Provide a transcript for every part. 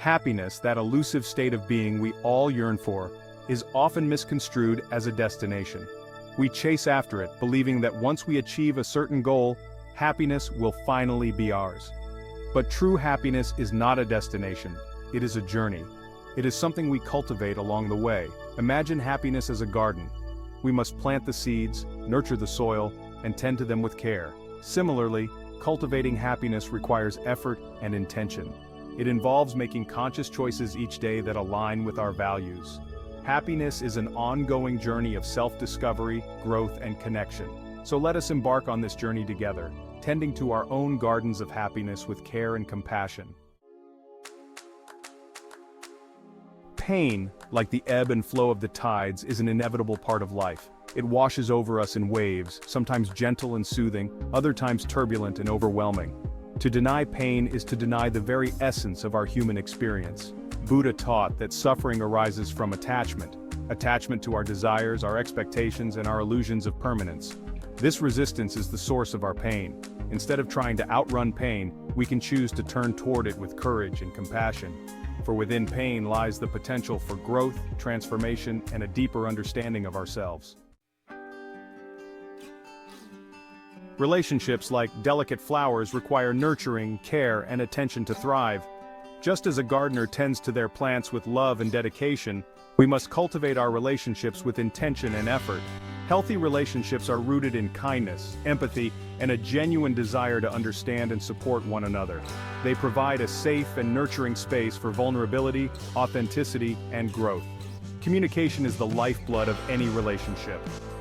Happiness, that elusive state of being we all yearn for, is often misconstrued as a destination. We chase after it, believing that once we achieve a certain goal, happiness will finally be ours. But true happiness is not a destination, it is a journey. It is something we cultivate along the way. Imagine happiness as a garden. We must plant the seeds, nurture the soil, and tend to them with care. Similarly, cultivating happiness requires effort and intention. It involves making conscious choices each day that align with our values. Happiness is an ongoing journey of self-discovery, growth, and connection. So let us embark on this journey together, tending to our own gardens of happiness with care and compassion. Pain, like the ebb and flow of the tides, is an inevitable part of life. It washes over us in waves, sometimes gentle and soothing, other times turbulent and overwhelming. To deny pain is to deny the very essence of our human experience. Buddha taught that suffering arises from attachment to our desires, our expectations, and our illusions of permanence. This resistance is the source of our pain. Instead of trying to outrun pain, we can choose to turn toward it with courage and compassion. For within pain lies the potential for growth, transformation, and a deeper understanding of ourselves. Relationships, like delicate flowers, require nurturing, care, and attention to thrive. Just as a gardener tends to their plants with love and dedication, we must cultivate our relationships with intention and effort. Healthy relationships are rooted in kindness, empathy, and a genuine desire to understand and support one another. They provide a safe and nurturing space for vulnerability, authenticity, and growth. Communication is the lifeblood of any relationship.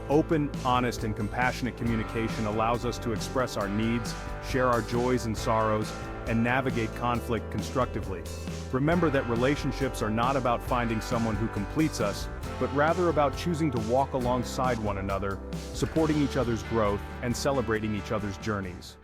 Open, honest, and compassionate communication allows us to express our needs, share our joys and sorrows, and navigate conflict constructively. Remember that relationships are not about finding someone who completes us, but rather about choosing to walk alongside one another, supporting each other's growth, and celebrating each other's journeys.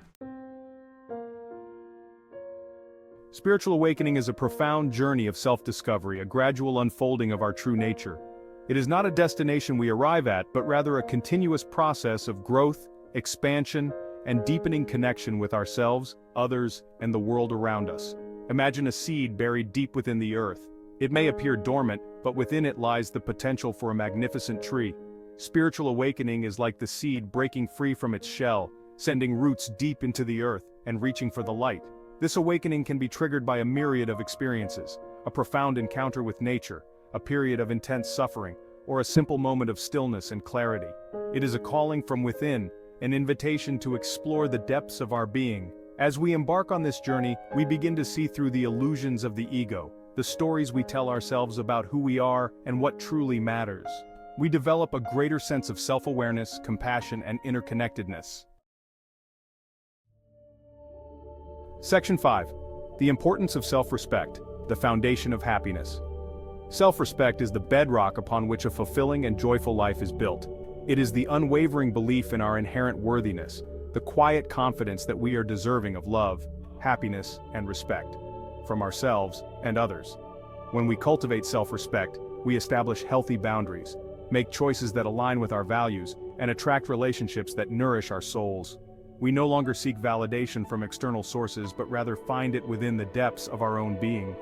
Spiritual awakening is a profound journey of self-discovery, a gradual unfolding of our true nature. It is not a destination we arrive at, but rather a continuous process of growth, expansion, and deepening connection with ourselves, others, and the world around us. Imagine a seed buried deep within the earth. It may appear dormant, but within it lies the potential for a magnificent tree. Spiritual awakening is like the seed breaking free from its shell, sending roots deep into the earth, and reaching for the light. This awakening can be triggered by a myriad of experiences: a profound encounter with nature, a period of intense suffering, or a simple moment of stillness and clarity. It is a calling from within, an invitation to explore the depths of our being. As we embark on this journey, we begin to see through the illusions of the ego, the stories we tell ourselves about who we are and what truly matters. We develop a greater sense of self-awareness, compassion, and interconnectedness. Section 5. The importance of self-respect, the foundation of happiness. Self-respect is the bedrock upon which a fulfilling and joyful life is built. It is the unwavering belief in our inherent worthiness, the quiet confidence that we are deserving of love, happiness, and respect from ourselves and others. When we cultivate self-respect, we establish healthy boundaries, make choices that align with our values, and attract relationships that nourish our souls. We no longer seek validation from external sources, but rather find it within the depths of our own being.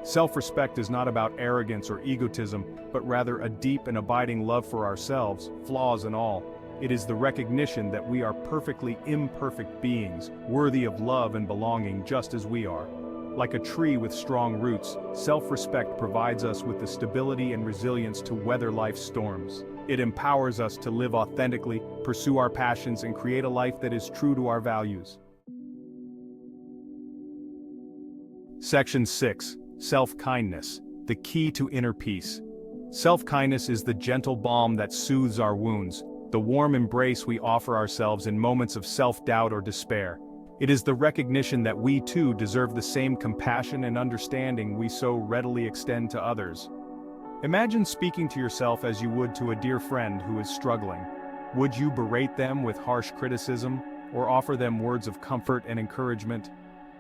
Self-respect is not about arrogance or egotism, but rather a deep and abiding love for ourselves, flaws and all. It is the recognition that we are perfectly imperfect beings, worthy of love and belonging just as we are. Like a tree with strong roots, self-respect provides us with the stability and resilience to weather life's storms. It empowers us to live authentically, pursue our passions, and create a life that is true to our values. Section 6. Self-kindness, the key to inner peace. Self-kindness is the gentle balm that soothes our wounds, the warm embrace we offer ourselves in moments of self-doubt or despair. It is the recognition that we too deserve the same compassion and understanding we so readily extend to others. Imagine speaking to yourself as you would to a dear friend who is struggling. Would you berate them with harsh criticism, or offer them words of comfort and encouragement?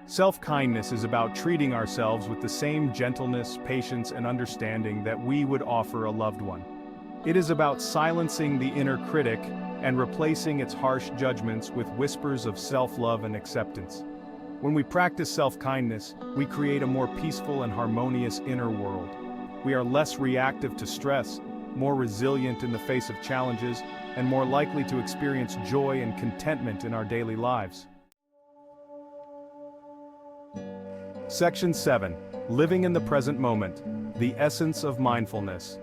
Self-kindness is about treating ourselves with the same gentleness, patience, and understanding that we would offer a loved one. It is about silencing the inner critic and replacing its harsh judgments with whispers of self-love and acceptance. When we practice self-kindness, we create a more peaceful and harmonious inner world. We are less reactive to stress, more resilient in the face of challenges, and more likely to experience joy and contentment in our daily lives. Section 7. Living in the present moment. The essence of mindfulness.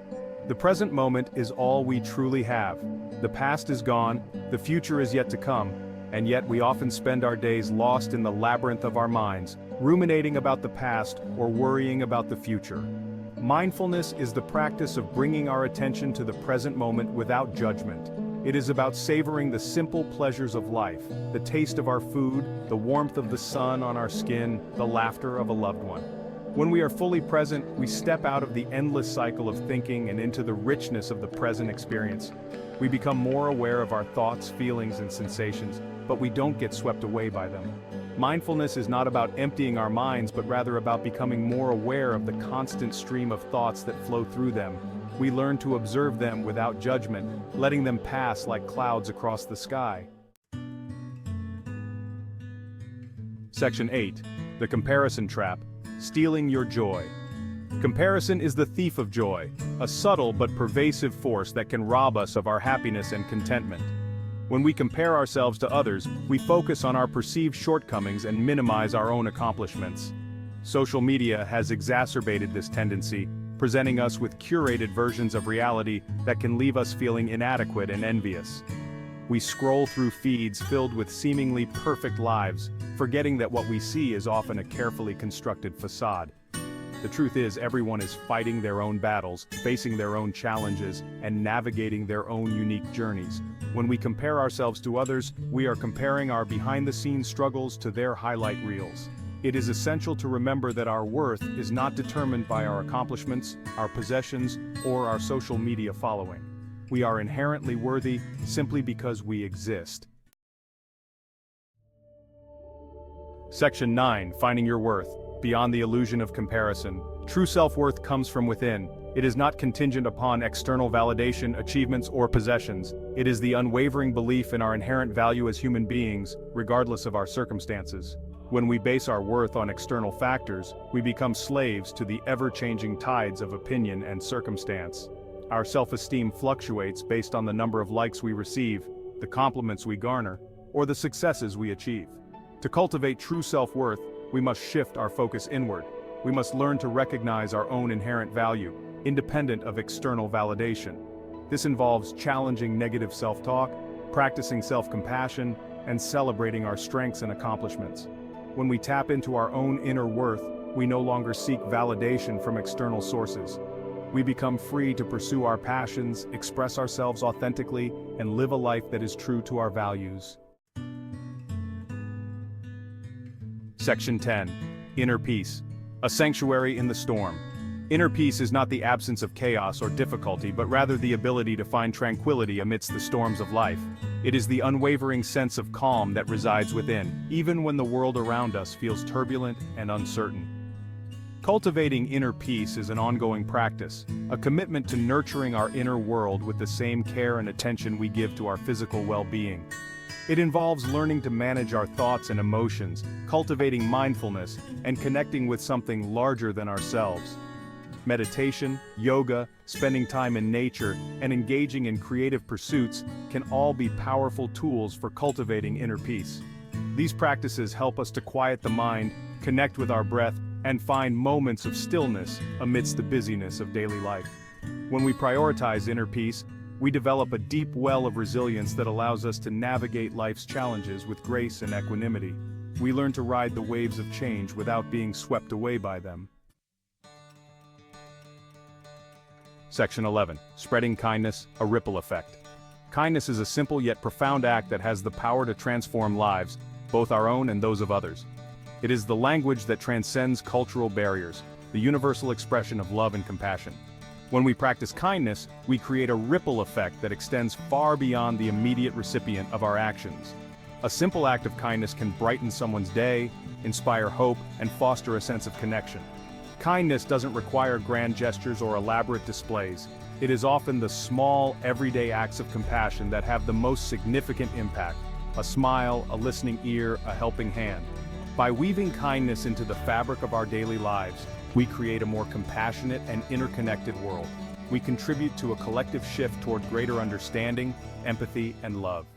The present moment is all we truly have. The past is gone, the future is yet to come, and yet we often spend our days lost in the labyrinth of our minds, ruminating about the past or worrying about the future. Mindfulness is the practice of bringing our attention to the present moment without judgment. It is about savoring the simple pleasures of life, the taste of our food, the warmth of the sun on our skin, the laughter of a loved one. When we are fully present, we step out of the endless cycle of thinking and into the richness of the present experience. We become more aware of our thoughts, feelings, and sensations, but we don't get swept away by them. Mindfulness is not about emptying our minds, but rather about becoming more aware of the constant stream of thoughts that flow through them. We learn to observe them without judgment, letting them pass like clouds across the sky. Section 8. The comparison trap. Stealing your joy. Comparison is the thief of joy, a subtle but pervasive force that can rob us of our happiness and contentment. When we compare ourselves to others, we focus on our perceived shortcomings and minimize our own accomplishments. Social media has exacerbated this tendency, presenting us with curated versions of reality that can leave us feeling inadequate and envious. We scroll through feeds filled with seemingly perfect lives, forgetting that what we see is often a carefully constructed facade. The truth is, everyone is fighting their own battles, facing their own challenges, and navigating their own unique journeys. When we compare ourselves to others, we are comparing our behind-the-scenes struggles to their highlight reels. It is essential to remember that our worth is not determined by our accomplishments, our possessions, or our social media following. We are inherently worthy simply because we exist. Section 9. Finding your worth. Beyond the illusion of comparison. True self-worth comes from within. It is not contingent upon external validation, achievements, or possessions. It is the unwavering belief in our inherent value as human beings, regardless of our circumstances. When we base our worth on external factors, we become slaves to the ever-changing tides of opinion and circumstance. Our self-esteem fluctuates based on the number of likes we receive, the compliments we garner, or the successes we achieve. To cultivate true self-worth, we must shift our focus inward. We must learn to recognize our own inherent value, independent of external validation. This involves challenging negative self-talk, practicing self-compassion, and celebrating our strengths and accomplishments. When we tap into our own inner worth, we no longer seek validation from external sources. We become free to pursue our passions, express ourselves authentically, and live a life that is true to our values. Section 10. Inner peace. A sanctuary in the storm. Inner peace is not the absence of chaos or difficulty, but rather the ability to find tranquility amidst the storms of life. It is the unwavering sense of calm that resides within, even when the world around us feels turbulent and uncertain. Cultivating inner peace is an ongoing practice, a commitment to nurturing our inner world with the same care and attention we give to our physical well-being. It involves learning to manage our thoughts and emotions, cultivating mindfulness, and connecting with something larger than ourselves. Meditation, yoga, spending time in nature, and engaging in creative pursuits can all be powerful tools for cultivating inner peace. These practices help us to quiet the mind, connect with our breath, and find moments of stillness amidst the busyness of daily life. When we prioritize inner peace, we develop a deep well of resilience that allows us to navigate life's challenges with grace and equanimity. We learn to ride the waves of change without being swept away by them. Section 11. Spreading kindness, a ripple effect. Kindness is a simple yet profound act that has the power to transform lives, both our own and those of others. It is the language that transcends cultural barriers, the universal expression of love and compassion. When we practice kindness, we create a ripple effect that extends far beyond the immediate recipient of our actions. A simple act of kindness can brighten someone's day, inspire hope, and foster a sense of connection. Kindness doesn't require grand gestures or elaborate displays. It is often the small, everyday acts of compassion that have the most significant impact. A smile, a listening ear, a helping hand. By weaving kindness into the fabric of our daily lives, we create a more compassionate and interconnected world. We contribute to a collective shift toward greater understanding, empathy, and love.